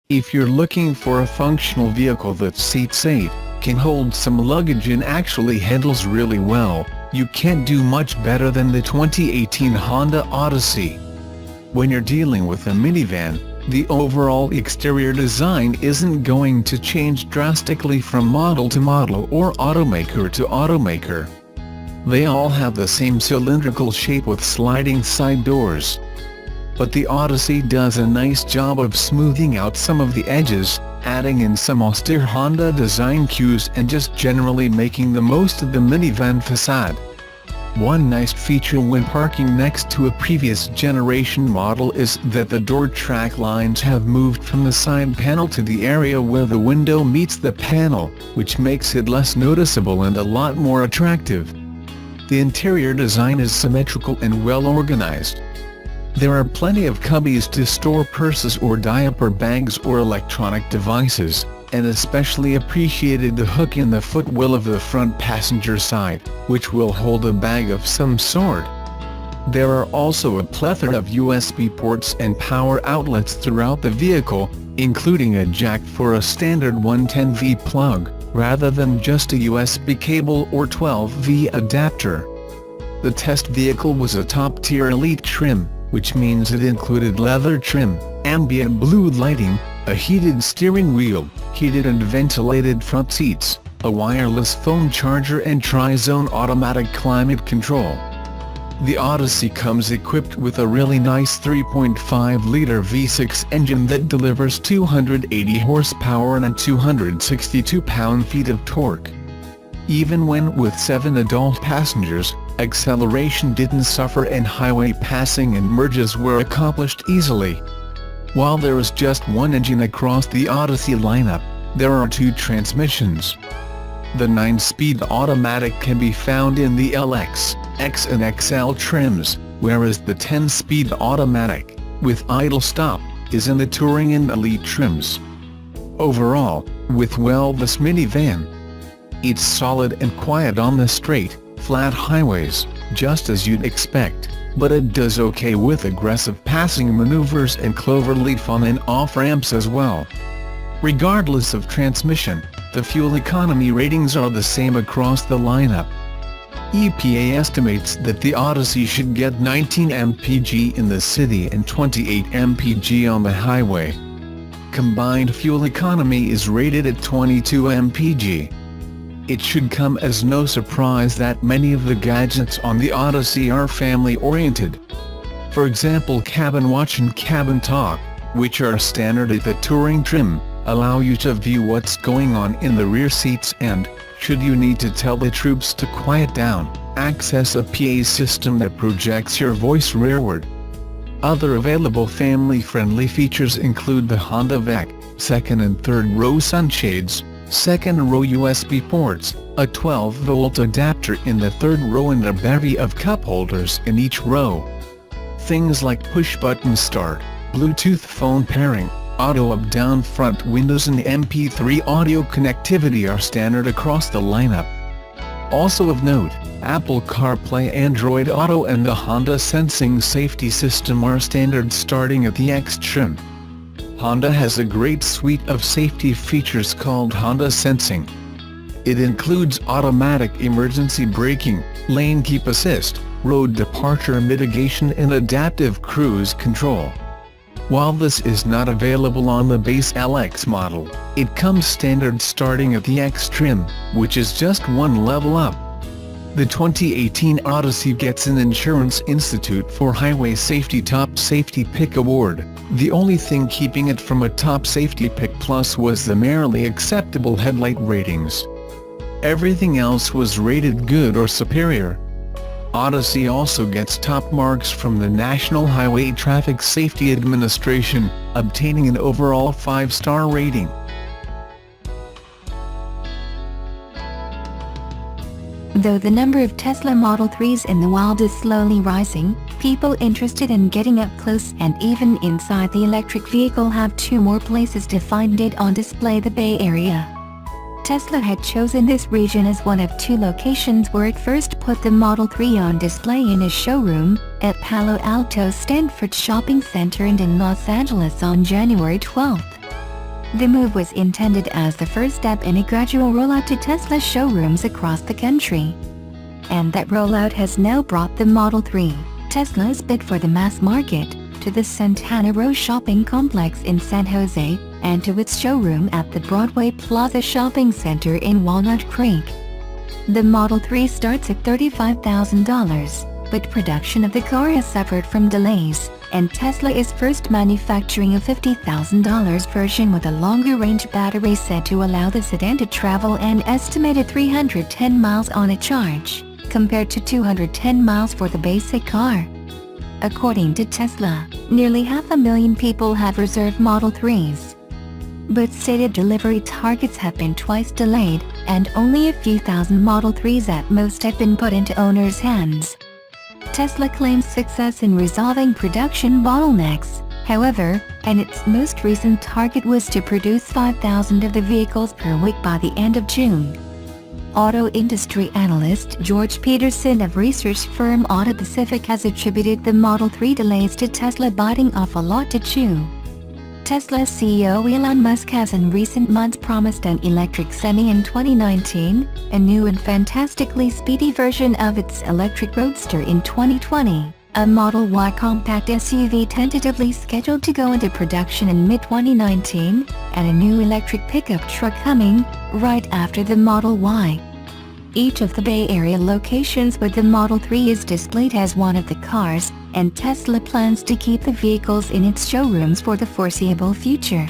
If you're looking for a functional vehicle that seats 8, can hold some luggage and actually handles really well, you can't do much better than the 2018 Honda Odyssey. When you're dealing with a minivan, the overall exterior design isn't going to change drastically from model to model or automaker to automaker. They all have the same cylindrical shape with sliding side doors. But the Odyssey does a nice job of smoothing out some of the edges, adding in some austere Honda design cues and just generally making the most of the minivan facade. One nice feature when parking next to a previous generation model is that the door track lines have moved from the side panel to the area where the window meets the panel, which makes it less noticeable and a lot more attractive. The interior design is symmetrical and well organized. There are plenty of cubbies to store purses or diaper bags or electronic devices, and especially appreciated the hook in the footwell of the front passenger side, which will hold a bag of some sort. There are also a plethora of USB ports and power outlets throughout the vehicle, including a jack for a standard 110V plug, rather than just a USB cable or 12V adapter. The test vehicle was a top-tier elite trim, which means it included leather trim, ambient blue lighting, a heated steering wheel, heated and ventilated front seats, a wireless phone charger and tri-zone automatic climate control. The Odyssey comes equipped with a really nice 3.5-liter V6 engine that delivers 280 horsepower and 262 pound-feet of torque. Even when with 7 adult passengers, acceleration didn't suffer and highway passing and merges were accomplished easily. While there is just one engine across the Odyssey lineup, there are 2 transmissions. The 9-speed automatic can be found in the LX, X and XL trims, whereas the 10-speed automatic, with idle stop, is in the Touring and Elite trims. Overall, with this minivan, it's solid and quiet on the straight, flat highways, just as you'd expect, but it does okay with aggressive passing maneuvers and cloverleaf on and off ramps as well. Regardless of transmission, the fuel economy ratings are the same across the lineup. EPA estimates that the Odyssey should get 19 mpg in the city and 28 mpg on the highway. Combined fuel economy is rated at 22 mpg. It should come as no surprise that many of the gadgets on the Odyssey are family-oriented. For example, Cabin Watch and Cabin Talk, which are standard at the Touring trim, allow you to view what's going on in the rear seats and, should you need to tell the troops to quiet down, access a PA system that projects your voice rearward. Other available family-friendly features include the Honda VEC, second and third row sunshades, second row USB ports, a 12-volt adapter in the third row and a bevy of cup holders in each row. Things like push-button start, Bluetooth phone pairing, auto up-down front windows and MP3 audio connectivity are standard across the lineup. Also of note, Apple CarPlay, Android Auto and the Honda Sensing safety system are standard starting at the X trim. Honda has a great suite of safety features called Honda Sensing. It includes automatic emergency braking, lane keep assist, road departure mitigation and adaptive cruise control. While this is not available on the base LX model, it comes standard starting at the X trim, which is just one level up. The 2018 Odyssey gets an Insurance Institute for Highway Safety Top Safety Pick Award. The only thing keeping it from a Top Safety Pick Plus was the merely acceptable headlight ratings. Everything else was rated good or superior. Odyssey also gets top marks from the National Highway Traffic Safety Administration, obtaining an overall 5-star rating. Though the number of Tesla Model 3s in the wild is slowly rising, people interested in getting up close and even inside the electric vehicle have 2 more places to find it on display: the Bay Area. Tesla had chosen this region as one of 2 locations where it first put the Model 3 on display in a showroom, at Palo Alto's Stanford Shopping Center and in Los Angeles on January 12. The move was intended as the first step in a gradual rollout to Tesla showrooms across the country. And that rollout has now brought the Model 3, Tesla's bid for the mass market, to the Santana Row shopping complex in San Jose, and to its showroom at the Broadway Plaza Shopping Center in Walnut Creek. The Model 3 starts at $35,000, but production of the car has suffered from delays, and Tesla is first manufacturing a $50,000 version with a longer-range battery said to allow the sedan to travel an estimated 310 miles on a charge, compared to 210 miles for the basic car. According to Tesla, nearly 500,000 people have reserved Model 3s. But stated delivery targets have been twice delayed, and only a few thousand Model 3s at most have been put into owners' hands. Tesla claims success in resolving production bottlenecks, however, and its most recent target was to produce 5,000 of the vehicles per week by the end of June. Auto industry analyst George Peterson of research firm Auto Pacific has attributed the Model 3 delays to Tesla biting off a lot to chew. Tesla CEO Elon Musk has in recent months promised an electric Semi in 2019, a new and fantastically speedy version of its electric Roadster in 2020, a Model Y compact SUV tentatively scheduled to go into production in mid-2019, and a new electric pickup truck coming right after the Model Y. Each of the Bay Area locations with the Model 3 is displayed as one of the cars, and Tesla plans to keep the vehicles in its showrooms for the foreseeable future.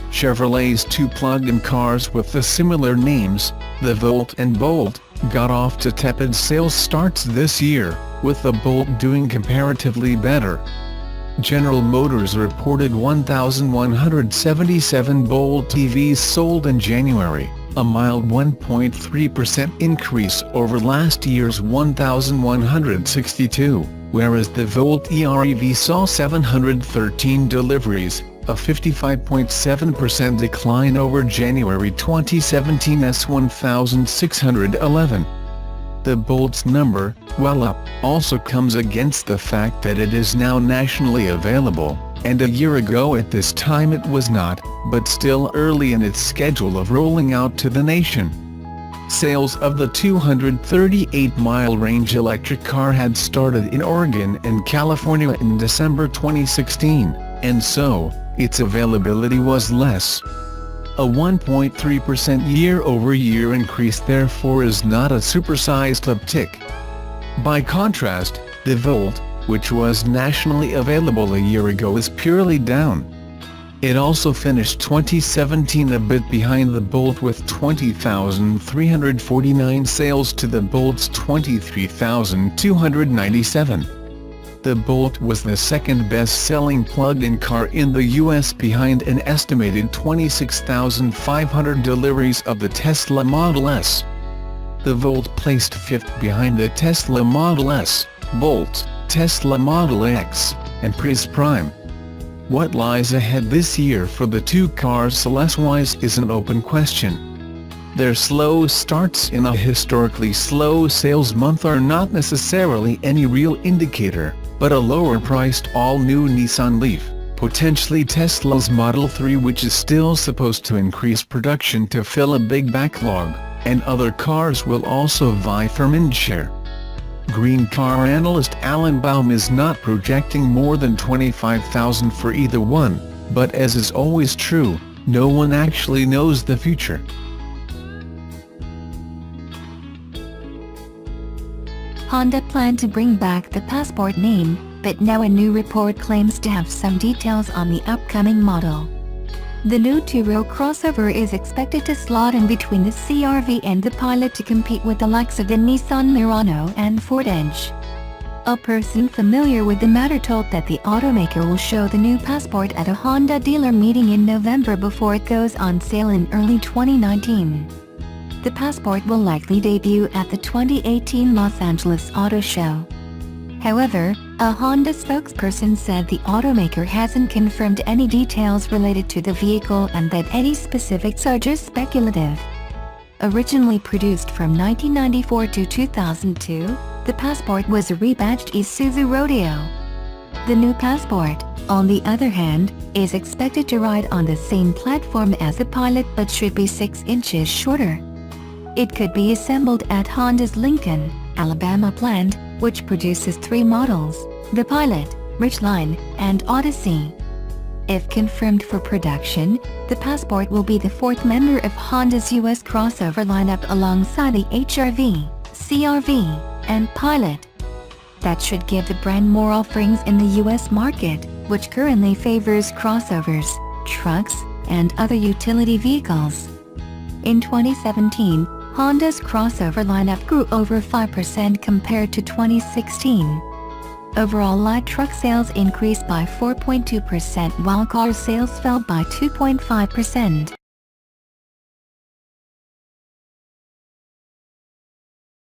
Chevrolet's two plug-in cars with the similar names, the Volt and Bolt, got off to tepid sales starts this year, with the Bolt doing comparatively better. General Motors reported 1,177 Bolt EVs sold in January, a mild 1.3% increase over last year's 1,162, whereas the Volt EREV saw 713 deliveries, a 55.7% decline over January 2017's 1,611. The Bolt's number, well up, also comes against the fact that it is now nationally available, and a year ago at this time it was not, but still early in its schedule of rolling out to the nation. Sales of the 238-mile range electric car had started in Oregon and California in December 2016, and so, its availability was less. A 1.3% year-over-year increase therefore is not a supersized uptick. By contrast, the Volt, which was nationally available a year ago, is purely down. It also finished 2017 a bit behind the Bolt with 20,349 sales to the Bolt's 23,297. The Bolt was the second best-selling plug-in car in the U.S. behind an estimated 26,500 deliveries of the Tesla Model S. The Volt placed fifth behind the Tesla Model S, Bolt, Tesla Model X, and Prius Prime. What lies ahead this year for the two cars sales-wise is an open question. Their slow starts in a historically slow sales month are not necessarily any real indicator, but a lower-priced all-new Nissan Leaf, potentially Tesla's Model 3, which is still supposed to increase production to fill a big backlog, and other cars will also vie for mind share. Green car analyst Alan Baum is not projecting more than 25,000 for either one, but as is always true, no one actually knows the future. Honda planned to bring back the Passport name, but now a new report claims to have some details on the upcoming model. The new two-row crossover is expected to slot in between the CR-V and the Pilot to compete with the likes of the Nissan Murano and Ford Edge. A person familiar with the matter told that the automaker will show the new Passport at a Honda dealer meeting in November before it goes on sale in early 2019. The Passport will likely debut at the 2018 Los Angeles Auto Show. However, a Honda spokesperson said the automaker hasn't confirmed any details related to the vehicle and that any specifics are just speculative. Originally produced from 1994 to 2002, the Passport was a rebadged Isuzu Rodeo. The new Passport, on the other hand, is expected to ride on the same platform as the Pilot but should be 6 inches shorter. It could be assembled at Honda's Lincoln, Alabama plant, which produces 3 models: the Pilot, Ridgeline, and Odyssey. If confirmed for production, the Passport will be the 4th member of Honda's US crossover lineup alongside the HR-V, CR-V, and Pilot. That should give the brand more offerings in the US market, which currently favors crossovers, trucks, and other utility vehicles. In 2017, Honda's crossover lineup grew over 5% compared to 2016. Overall light truck sales increased by 4.2% while car sales fell by 2.5%.